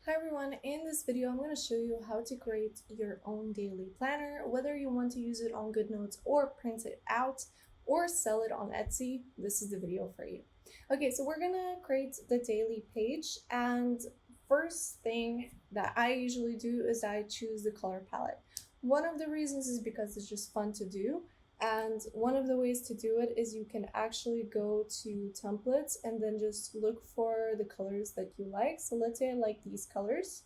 Hi everyone, in this video I'm going to show you how to create your own daily planner, whether you want to use it on GoodNotes or print it out or sell it on Etsy. This is the video for you. Okay, so we're going to create the daily page, and first thing that I usually do is I choose the color palette. One of the reasons is because it's just fun to do. And one of the ways to do it is you can actually go to templates and then just look for the colors that you like. So let's say I like these colors,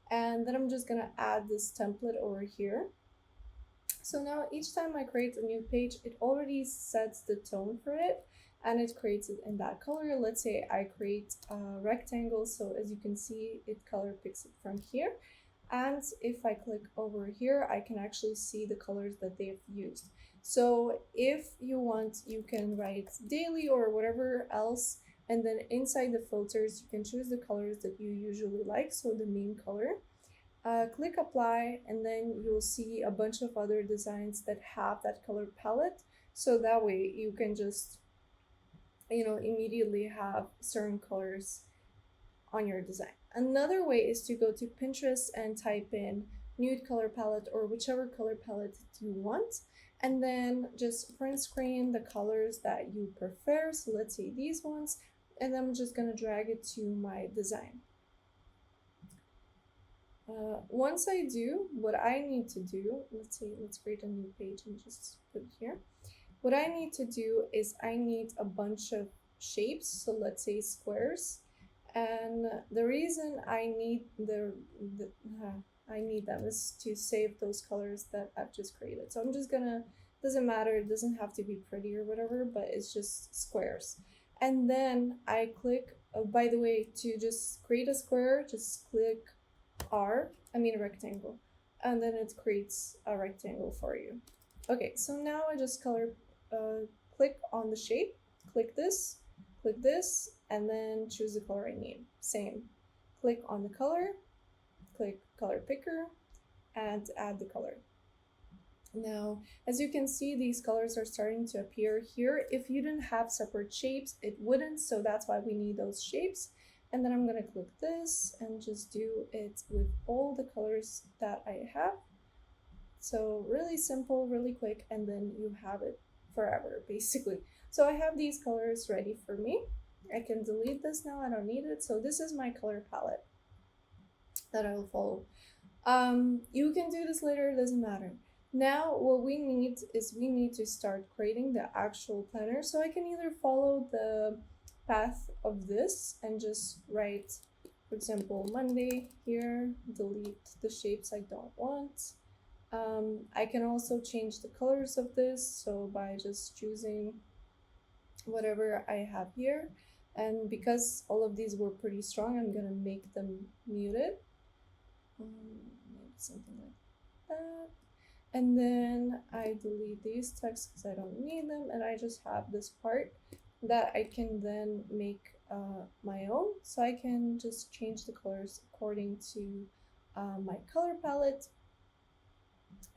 and then I'm just gonna add this template over here. So now each time I create a new page, it already sets the tone for it and it creates it in that color. Let's say I create a rectangle, so as you can see, it color picks it from here. And if I click over here, I can actually see the colors that they've used. So if you want, you can write daily or whatever else, and then inside the filters, you can choose the colors that you usually like, so the main color. Click apply, and then you'll see a bunch of other designs that have that color palette. So that way you can just, immediately have certain colors on your design. Another way is to go to Pinterest and type in nude color palette or whichever color palette you want, and then just print screen the colors that you prefer. So let's say these ones, and I'm just gonna drag it to my design. Once I do, what I need to do, let's create a new page and just put it here. What I need to do is I need a bunch of shapes, so let's say squares. And the reason I need I need them is to save those colors that I've just created. So I'm just gonna, doesn't matter, it doesn't have to be pretty or whatever, but it's just squares. And then I click, by the way, to just create a square, just click rectangle, and then it creates a rectangle for you. Okay, so now I just click on the shape, click this, and then choose the color I need. Same, click on the color, click color picker, and add the color. Now, as you can see, these colors are starting to appear here. If you didn't have separate shapes, it wouldn't, so that's why we need those shapes. And then I'm gonna click this and just do it with all the colors that I have. So really simple, really quick, and then you have it forever, basically. So I have these colors ready for me. I can delete this now, I don't need it. So this is my color palette that I will follow. You can do this later, it doesn't matter. Now what we need is we need to start creating the actual planner. So I can either follow the path of this and just write, for example, Monday here, delete the shapes I don't want. I can also change the colors of this, so by just choosing whatever I have here. And because all of these were pretty strong, I'm gonna make them muted. Maybe something like that. And then I delete these texts because I don't need them, and I just have this part that I can then make my own. So I can just change the colors according to my color palette.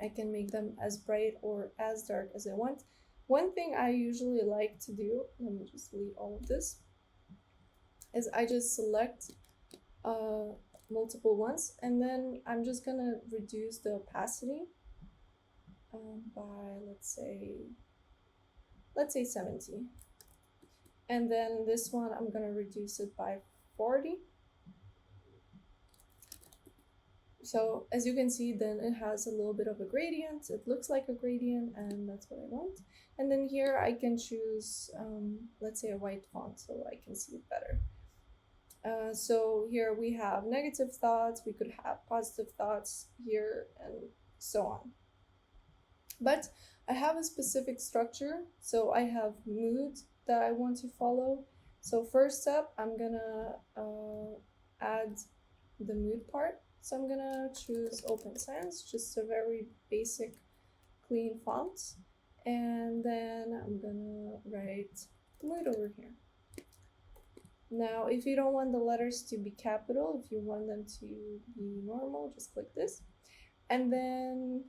I can make them as bright or as dark as I want. One thing I usually like to do, let me just delete all of this, is I just select multiple ones, and then I'm just gonna reduce the opacity by let's say 70. And then this one I'm gonna reduce it by 40. So as you can see, then it has a little bit of a gradient. It looks like a gradient, and that's what I want. And then here I can choose, let's say a white font so I can see it better. So here we have negative thoughts, we could have positive thoughts here, and so on. But I have a specific structure, so I have mood that I want to follow. So first up, I'm gonna add the mood part. So I'm gonna choose Open Sans, just a very basic, clean font. And then I'm gonna write mood over here. Now, if you don't want the letters to be capital, if you want them to be normal, just click this. And then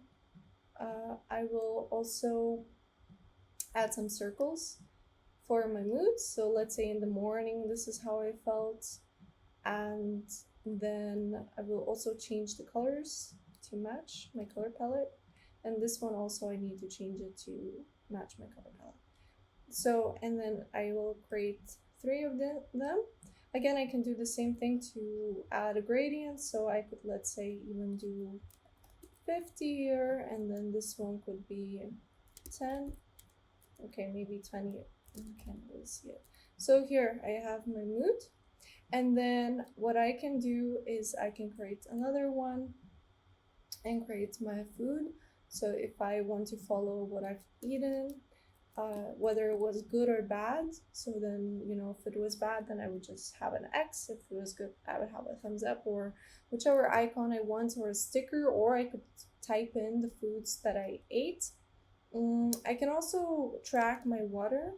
I will also add some circles for my moods. So let's say in the morning, this is how I felt. and then I will also change the colors to match my color palette, and this one also I need to change it to match my color palette. So, and then I will create 3 of them. Again, I can do the same thing to add a gradient, so I could, let's say, even do 50 here, and then this one could be 10. Okay, maybe 20. I can't really see it. So here I have my mood, and then what I can do is I can create another one and create my food. So if I want to follow what I've eaten, whether it was good or bad, so then, you know, if it was bad, then I would just have an X. If it was good, I would have a thumbs up, or whichever icon I want, or a sticker, or I could type in the foods that I ate. I can also track my water.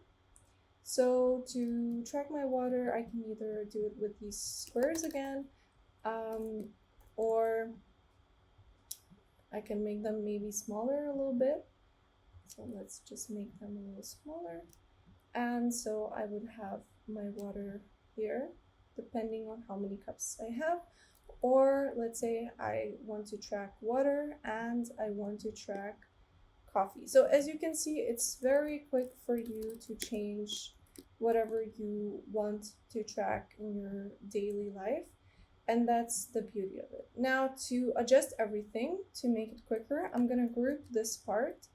So to track my water, I can either do it with these squares again, or I can make them maybe smaller a little bit. So let's just make them a little smaller. And so I would have my water here, depending on how many cups I have. Or let's say I want to track water and I want to track coffee. So as you can see, it's very quick for you to change whatever you want to track in your daily life. And that's the beauty of it. Now, to adjust everything, to make it quicker, I'm gonna group this part.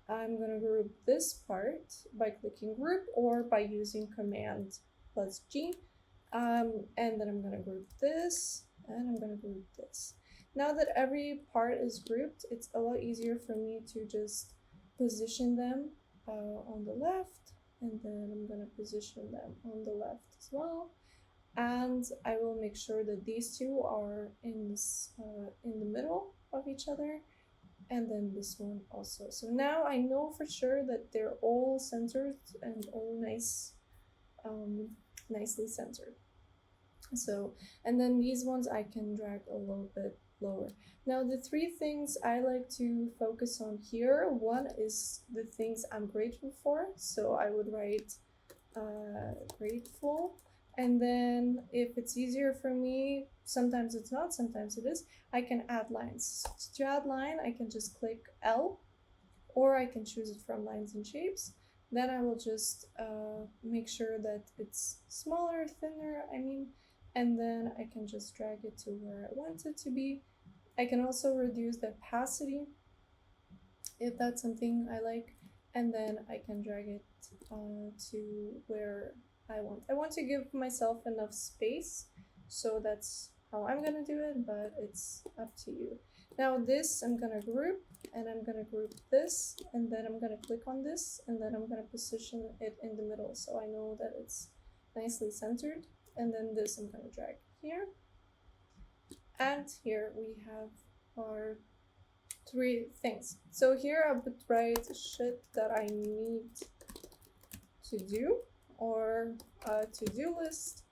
I'm gonna group this part by clicking group or by using Command plus G. And then I'm gonna group this, and I'm gonna group this. Now that every part is grouped, it's a lot easier for me to just position them on the left, and then I'm gonna position them on the left as well. And I will make sure that these two are in the middle of each other, and then this one also. So now I know for sure that they're all centered and all nice, nicely centered. So, and then these ones I can drag a little bit lower. Now the 3 things I like to focus on here, one is the things I'm grateful for. So I would write grateful. And then if it's easier for me, sometimes it's not, sometimes it is, I can add lines. To add line, I can just click L, or I can choose it from lines and shapes. Then I will just make sure that it's smaller, thinner, and then I can just drag it to where I want it to be. I can also reduce the opacity if that's something I like, and then I can drag it to where I want. I want to give myself enough space, so that's how I'm gonna do it, but it's up to you. Now this I'm gonna group, and I'm gonna group this, and then I'm gonna click on this, and then I'm gonna position it in the middle so I know that it's nicely centered. And then this I'm gonna drag here, and here we have our 3 things. So here I would write shit that I need to do, or a to-do list,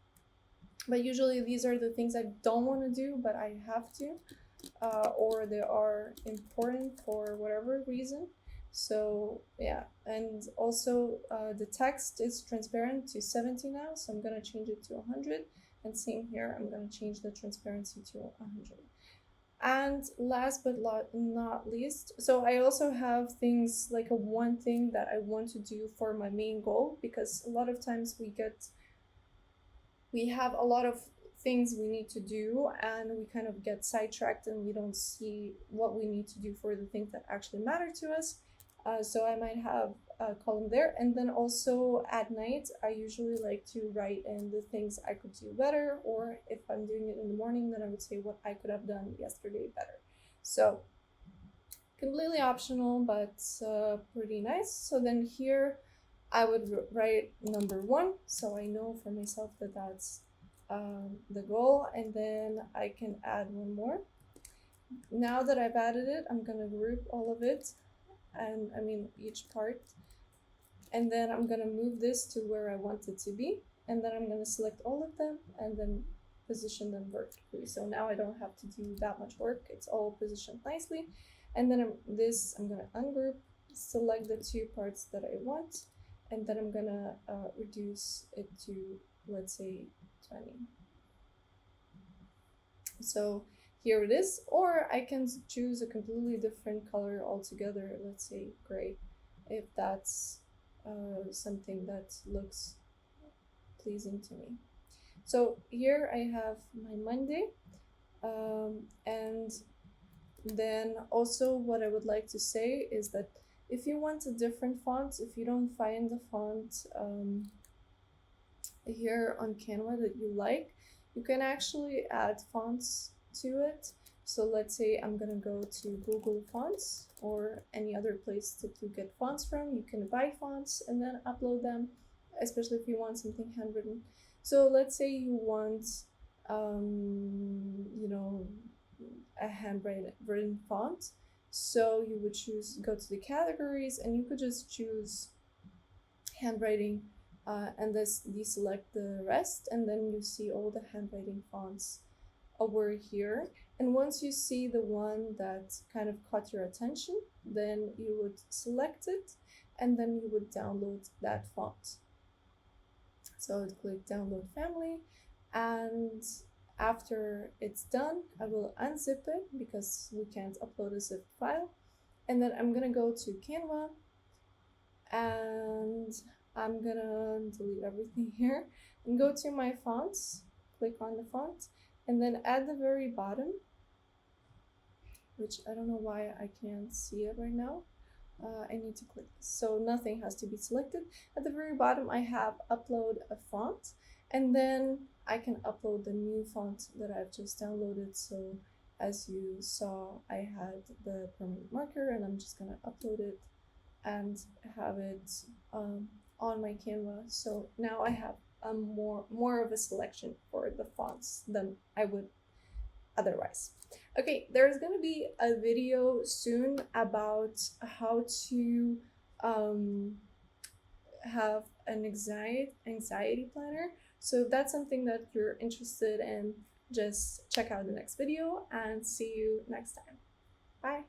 but usually these are the things I don't want to do but I have to, or they are important for whatever reason. So yeah, and also the text is transparent to 70 now, so I'm gonna change it to 100, and same here, I'm gonna change the transparency to 100. And last but not least, so I also have things like a one thing that I want to do for my main goal, because a lot of times we have a lot of things we need to do, and we kind of get sidetracked and we don't see what we need to do for the things that actually matter to us. So I might have a column there, and then also at night I usually like to write in the things I could do better, or if I'm doing it in the morning, then I would say what I could have done yesterday better. So completely optional, but pretty nice. So then here I would write number 1, so I know for myself that that's the goal, and then I can add one more. Now that I've added it, I'm gonna group all of it, and each part, and then I'm gonna move this to where I want it to be, and then I'm gonna select all of them and then position them vertically. So now I don't have to do that much work, it's all positioned nicely. And then I'm gonna ungroup, select the 2 parts that I want, and then I'm gonna reduce it to, let's say, 20. So here it is, or I can choose a completely different color altogether, let's say gray, if that's something that looks pleasing to me. So here I have my Monday, and then also what I would like to say is that if you want a different font, if you don't find the font here on Canva that you like, you can actually add fonts to it. So let's say I'm gonna go to Google Fonts or any other place that you get fonts from. You can buy fonts and then upload them, especially if you want something handwritten. So let's say you want, you know, a handwritten font. So you would go to the categories, and you could just choose handwriting, and deselect the rest, and then you see all the handwriting fonts over here. And once you see the one that kind of caught your attention, then you would select it, and then you would download that font. So I would click download family, and after it's done, I will unzip it because we can't upload a zip file. And then I'm gonna go to Canva, and I'm gonna delete everything here and go to my fonts, click on the font, and then at the very bottom, which I don't know why I can't see it right now, I need to click this. So nothing has to be selected. At the very bottom, I have upload a font, and then I can upload the new font that I've just downloaded. So as you saw, I had the permanent marker, and I'm just gonna upload it and have it on my Canva. So now I have more of a selection for the fonts than I would otherwise. Okay, there's gonna be a video soon about how to have an anxiety planner. So if that's something that you're interested in, just check out the next video and see you next time. Bye.